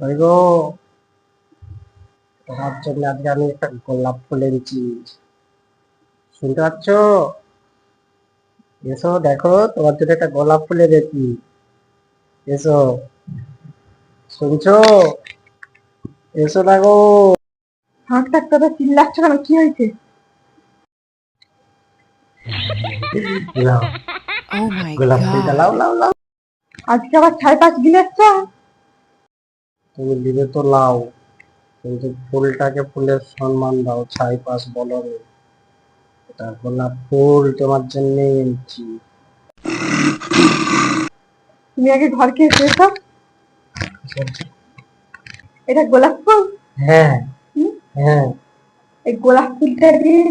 ওই গো, তোমার জন্য আজকে আমি একটা গোলাপ ফুল এনেছি। শুনতে পাচ্ছ? এসো দেখো, তোমার জন্য একটা গোলাপ ফুল এনেছি। এসো, শুনছো? এসো না গো। থাক থাক, তোদের চিল্লাচ্ছ কেন? কি হয়েছে? লাও, Oh my গোলাপ ফুলটা god. লাও লাও লাও। আজকে আবার 6-5 গিলেচ্ছ? তুমি দিলে তো লাও, কিন্তু ফুলটাকে ফুলের সম্মান দাও, ছাই পাশ বলো রে। এটা গোলাপ ফুল তোমার জন্য এনেছি। তুমি আগে ঘর খেয়ে এসো। এটা গোলাপ ফুল? হ্যাঁ, হুম? হ্যাঁ। এই গোলাপ ফুলটা দিয়ে